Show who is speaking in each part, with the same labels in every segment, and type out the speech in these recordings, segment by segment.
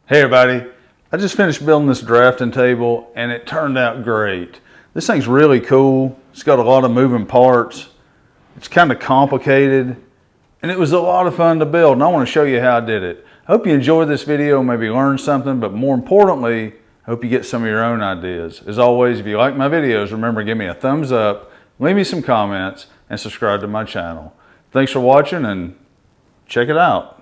Speaker 1: Hey everybody, I just finished building this drafting table and it turned out great. This thing's really cool. It's got a lot of moving parts. It's kind of complicated and it was a lot of fun to build, and I want to show you how I did it. I hope you enjoyed this video, maybe learn something, but more importantly, I hope you get some of your own ideas. As always, if you like my videos, remember to give me a thumbs up, leave me some comments, and subscribe to my channel. Thanks for watching and check it out.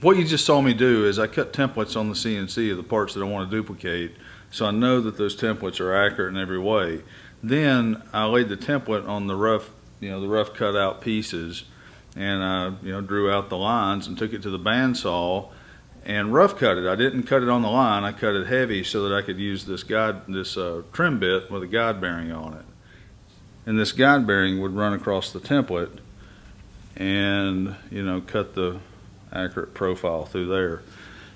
Speaker 1: What you just saw me do is I cut templates on the CNC of the parts that I want to duplicate, so I know that those templates are accurate in every way. Then I laid the template on the rough, the rough cut out pieces, and I, drew out the lines and took it to the bandsaw and rough cut it. I didn't cut it on the line. I cut it heavy so that I could use this trim bit with a guide bearing on it. And this guide bearing would run across the template and cut the accurate profile through there.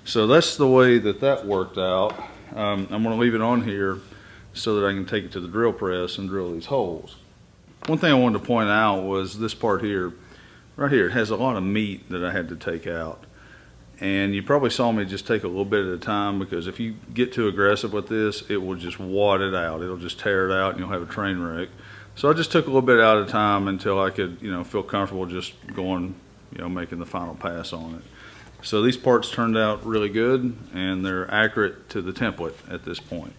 Speaker 1: So that's the way that worked out. I'm going to leave it on here so that I can take it to the drill press and drill these holes. One thing I wanted to point out was this part here, right here. It has a lot of meat that I had to take out. And you probably saw me just take a little bit at a time, because if you get too aggressive with this, it will just wad it out. It'll just tear it out and you'll have a train wreck. So I just took a little bit at a time until I could, feel comfortable just going, making the final pass on it. So these parts turned out really good, and they're accurate to the template at this point.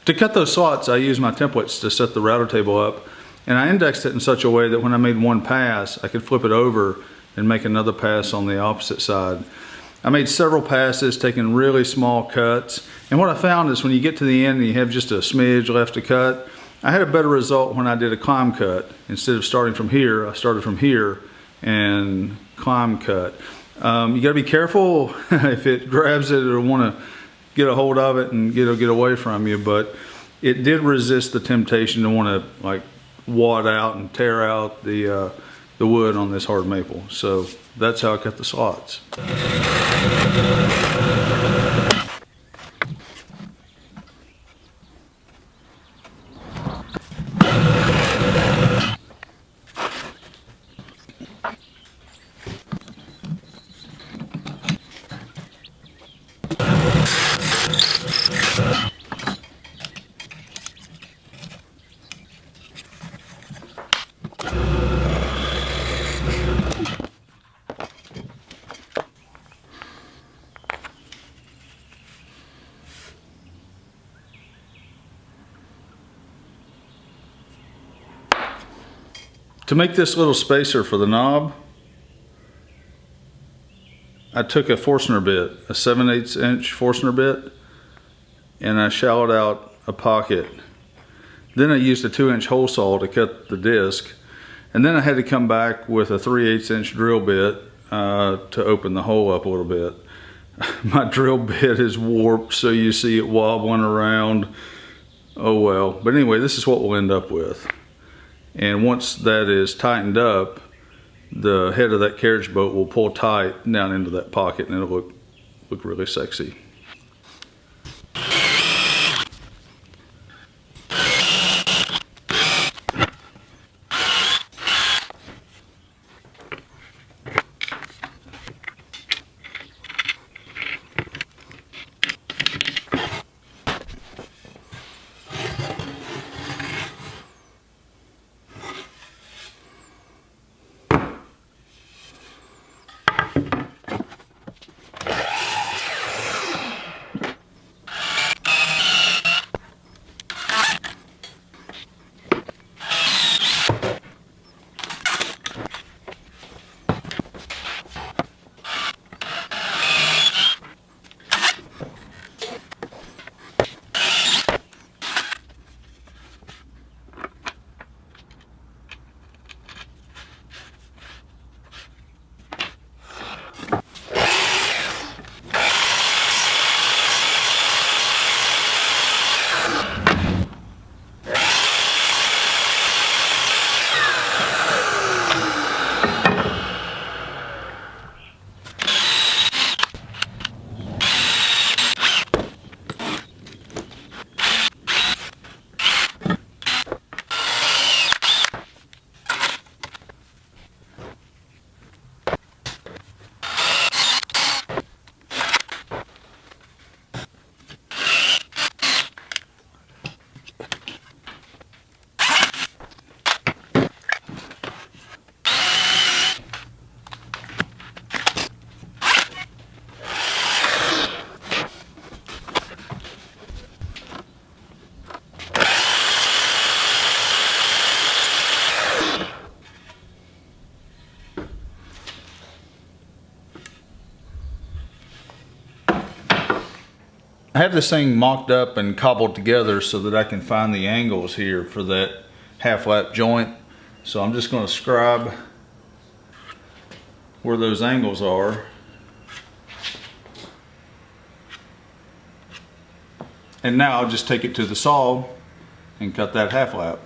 Speaker 1: To cut those slots, I used my templates to set the router table up, and I indexed it in such a way that when I made one pass, I could flip it over and make another pass on the opposite side. I made several passes, taking really small cuts, and what I found is when you get to the end and you have just a smidge left to cut, I had a better result when I did a climb cut. Instead of starting from here, I started from here and climb cut. You gotta be careful. If it grabs it, it'll wanna get a hold of it and it'll get away from you, but it did resist the temptation to want to like wad out and tear out the wood on this hard maple. So that's how I cut the slots. To make this little spacer for the knob, I took a Forstner bit, a 7/8 inch Forstner bit, and I shallowed out a pocket. Then I used a 2-inch hole saw to cut the disc, and then I had to come back with a 3/8 inch drill bit to open the hole up a little bit. My drill bit is warped, so you see it wobbling around. Oh well, but anyway, this is what we'll end up with. And once that is tightened up, the head of that carriage boat will pull tight down into that pocket, and it'll look really sexy. I have this thing mocked up and cobbled together so that I can find the angles here for that half lap joint. So I'm just going to scribe where those angles are. And now I'll just take it to the saw and cut that half lap.